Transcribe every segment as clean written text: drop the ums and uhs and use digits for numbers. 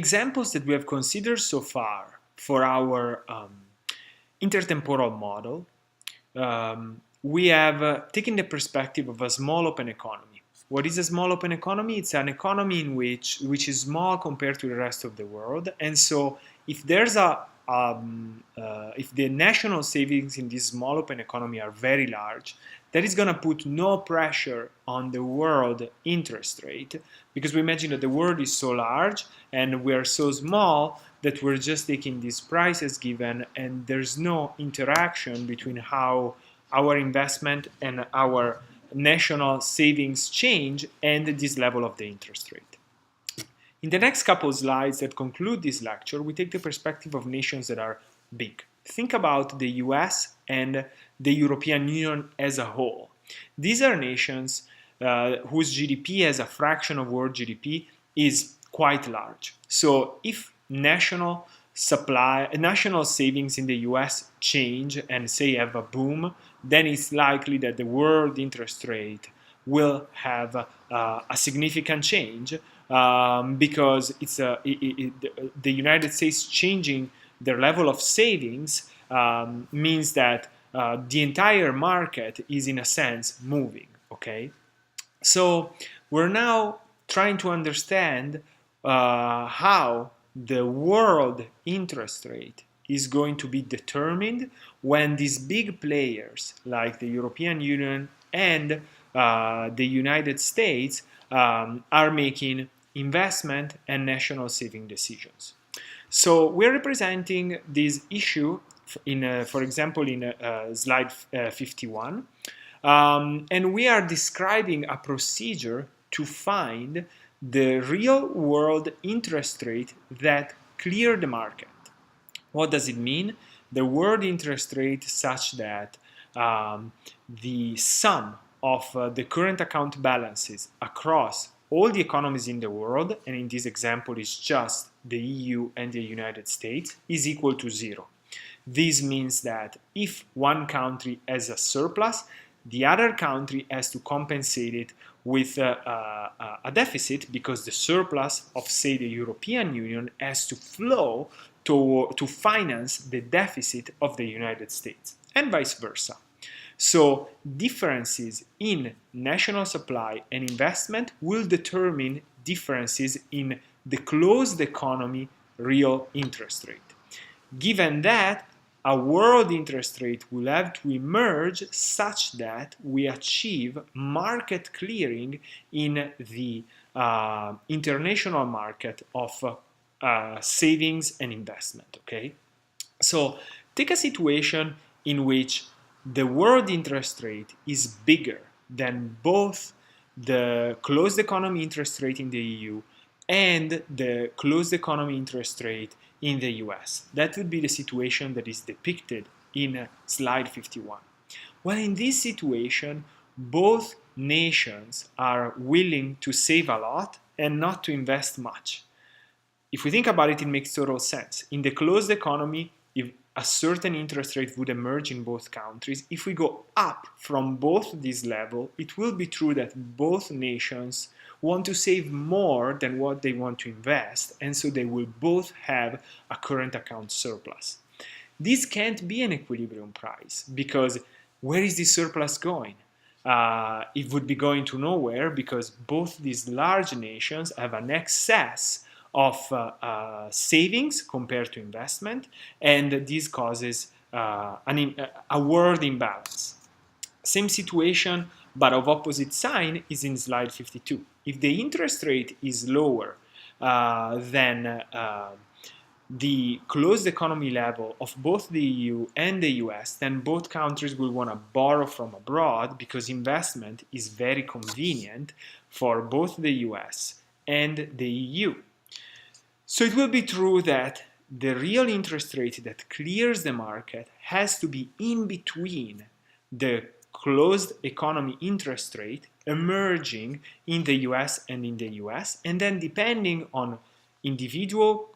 Examples that we have considered so far for our intertemporal model, we have taken the perspective of a small open economy. What is a small open economy? It's an economy in which is small compared to the rest of the world, and so if there's if the national savings in this small open economy are very large, that is going to put no pressure on the world interest rate, because we imagine that the world is so large and we are so small that we're just taking this price as given, and there's no interaction between how our investment and our national savings change and this level of the interest rate. In the next couple of slides that conclude this lecture, we take the perspective of nations that are big. Think about the US and the European Union as a whole. These are nations whose GDP as a fraction of world GDP is quite large. So if national savings in the US change and say have a boom, then it's likely that the world interest rate will have a significant change, because the United States changing their level of savings means that the entire market is in a sense moving, okay? So we're now trying to understand how the world interest rate is going to be determined when these big players like the European Union and the United States are making investment and national saving decisions. So we're representing this issue in, for example, in slide 51, and we are describing a procedure to find the real world interest rate that cleared the market. What does it mean? The world interest rate such that the sum of the current account balances across all the economies in the world, and in this example is just the EU and the United States, is equal to 0. This means that if one country has a surplus, the other country has to compensate it with a deficit, because the surplus of, say, the European Union has to flow to finance the deficit of the United States, and vice versa. So differences in national supply and investment will determine differences in the closed economy real interest rate. Given that, a world interest rate will have to emerge such that we achieve market clearing in the international market of savings and investment, okay? So take a situation in which the world interest rate is bigger than both the closed economy interest rate in the EU and the closed economy interest rate in the US. That would be the situation that is depicted in slide 51. Well, in this situation, both nations are willing to save a lot and not to invest much. If we think about it, it makes total sense. In the closed economy, if a certain interest rate would emerge in both countries, if we go up from both this level, it will be true that both nations want to save more than what they want to invest, and so they will both have a current account surplus. This can't be an equilibrium price, because where is this surplus going? It would be going to nowhere, because both these large nations have an excess of savings compared to investment, and this causes a world imbalance. Same situation, but of opposite sign, is in slide 52. If the interest rate is lower than the closed economy level of both the EU and the US, then both countries will want to borrow from abroad, because investment is very convenient for both the US and the EU. So it will be true that the real interest rate that clears the market has to be in between the closed economy interest rate emerging in the US and in the US, and then depending on individual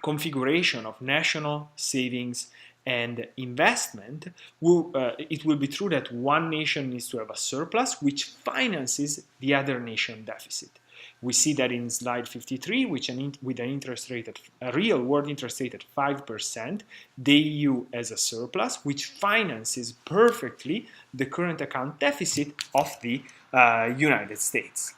configuration of national savings and investment, it will be true that one nation needs to have a surplus which finances the other nation deficit. We see that in slide 53, with an interest rate at a real world interest rate at 5%, the EU has a surplus, which finances perfectly the current account deficit of the United States.